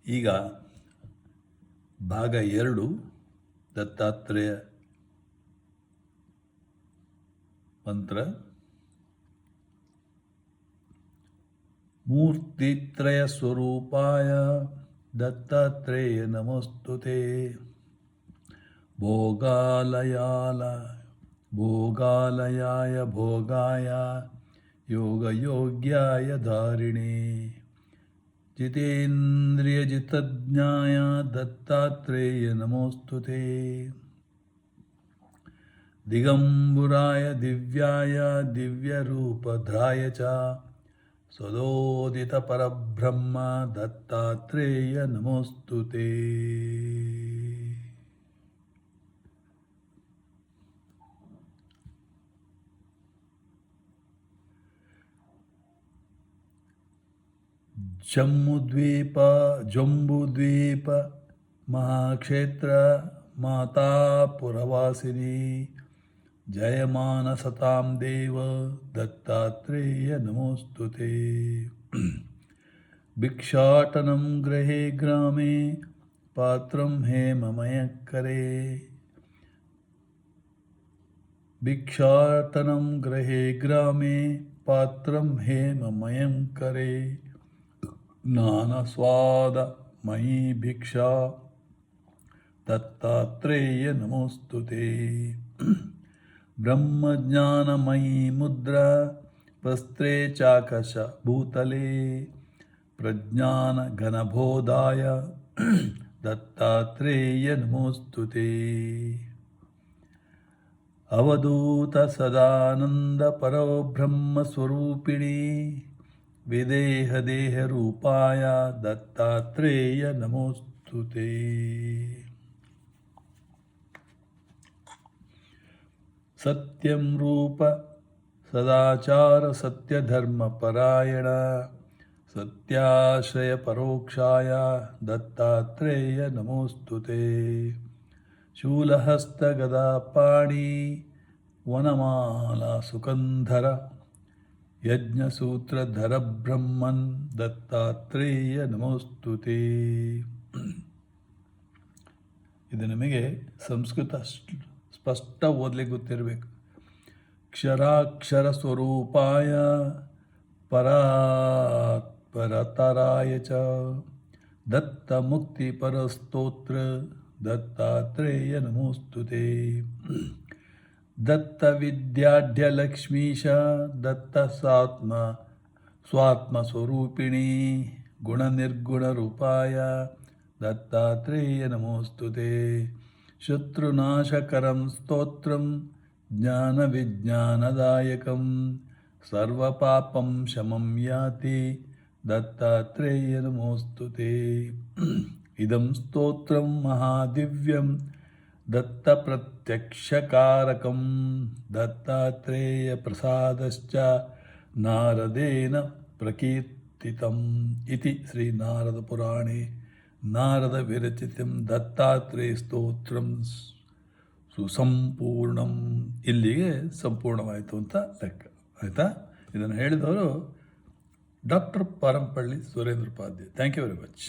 ಈಗ ಭಾಗ 2 ದತ್ತಾತ್ರೇಯ ಮಂತ್ರ. ಮೂರ್ತಿತ್ರಯ ಸ್ವರೂಪಾಯ ದತ್ತಾತ್ರೇಯ ನಮಸ್ತುತೆ. ಭೋಗಾಲಯಾಯ ಭೋಗಾಯ ಯೋಗಯೋಗ್ಯಾಯ ಧಾರಿಣೇ ಜಿತೇಂದ್ರಿಯಜಿತಜ್ಞಾಯ ದತ್ತಾತ್ರೇಯ ನಮೋಸ್ತುತೆ. ದಿಗಂಬರಾಯ ದಿವ್ಯಾಯ ದಿವ್ಯರೂಪಧರಾಯ ಚ ಸದೋದಿತ ಪರಬ್ರಹ್ಮ ದತ್ತಾತ್ರೇಯ ನಮೋಸ್ತುತೆ. ಜಂಬೂದ್ವೀಪ ಮಹಾಕ್ಷೇತ್ರ ಮಾತಾಪುರವಾಸಿನಿ ಜಯಮಾನ ಸತಾಂ ದೇವ ದತ್ತಾತ್ರೇಯ ನಮೋಸ್ತುತೆ. ಭಿಕ್ಷಾಟನಂ ಗೃಹೇ ಗ್ರಾಮೇ ಪಾತ್ರಂ ಹೇಮಮಯಕರೇ. ಭಿಕ್ಷಾಟನಂ ಗೃಹೇ ಗ್ರಾಮೇ ಪಾತ್ರಂ ಹೇಮಮಯಂಕರೇ ಜ್ಞಾನಸ್ವಾದ ಮಯಿ ಭಿಕ್ಷಾ ದತ್ತಾತ್ರೇಯ ನಮೋಸ್ತುತೆ. ಬ್ರಹ್ಮಜ್ಞಾನಮಯಿ ಮುದ್ರಾ ವಸ್ತ್ರೇ ಚಾಕಶ ಭೂತಲೇ ಪ್ರಜ್ಞಾನ ಘನಬೋಧಾಯ ದತ್ತಾತ್ರೇಯ ನಮೋಸ್ತುತೆ. ಅವಧೂತ ಸದಾನಂದ ಪರಬ್ರಹ್ಮ ಸ್ವರೂಪಿಣಿ ವಿದೇಹ ದೇಹ ರೂಪಾಯ ದತ್ತಾತ್ರೇಯ ನಮೋಸ್ತುತೆ. ಸತ್ಯಂ ರೂಪ ಸದಾಚಾರ ಸತ್ಯಧರ್ಮ ಪರಾಯಣ ಸತ್ಯಾಶ್ರಯ ಪರೋಕ್ಷಾಯ ದತ್ತಾತ್ರೇಯ ನಮೋಸ್ತುತೆ. ಶೂಲಹಸ್ತ ಗದಾಪಾಣಿ ವನಮಾಲಾ ಸುಕಂಧರ ಯಜ್ಞಸೂತ್ರಧರ ಬ್ರಹ್ಮನ್ ದತ್ತಾತ್ರೇಯ ನಮೋಸ್ತುತೆ. ಇದು ನಮಗೆ ಸಂಸ್ಕೃತ ಸ್ಪಷ್ಟ ಓದಲಿಕ್ಕೆ ಗೊತ್ತಿರಬೇಕು. ಕ್ಷರಾಕ್ಷರ ಸ್ವರೂಪಾಯ ಪರತರಾಯ ಚ ದತ್ತ ಮುಕ್ತಿ ಪರಸ್ತೋತ್ರ ದತ್ತಾತ್ರೇಯ ನಮೋಸ್ತುತೆ. ದತ್ತ ವಿದ್ಯಾಢ್ಯ ಲಕ್ಷ್ಮೀಶ ದತ್ತ ಸ್ವಾತ್ಮ ಸ್ವರೂಪಿಣಿ ಗುಣ ನಿರ್ಗುಣ ರೂಪಾಯ ದತ್ತಾತ್ರೇಯ ನಮೋಸ್ತುತೆ. ಶತ್ರುನಾಶಕರಂ ಸ್ತೋತ್ರಂ ಜ್ಞಾನ ವಿಜ್ಞಾನದಾಯಕಂ ಸರ್ವಪಾಪಂ ಶಮಂ ಯಾತಿ ದತ್ತಾತ್ರೇಯ ನಮೋಸ್ತುತೆ. ಇದಂ ಸ್ತೋತ್ರಂ ಮಹಾದಿವ್ಯಂ ದತ್ತ ಪ್ರತ್ಯಕ್ಷಕಾರಕಂ ದತ್ತಾತ್ರೇಯ ಪ್ರಸಾದಶ್ಚ ನಾರದೇನ ಪ್ರಕೀರ್ತಿತಂ ಇತಿ ಶ್ರೀ ನಾರದ ಪುರಾಣೇ ನಾರದ ವಿರಚಿತಂ ದತ್ತಾತ್ರೇಯ ಸ್ತೋತ್ರಂ ಸುಸಂಪೂರ್ಣಂ. ಇಲ್ಲಿಗೆ ಸಂಪೂರ್ಣವಾಯಿತು ಅಂತ ಲೆಕ್ಕ. ಆಯಿತಾ? ಇದನ್ನು ಹೇಳಿದವರು doctor Parampalli Surendra Upadhyaya. Thank you very much.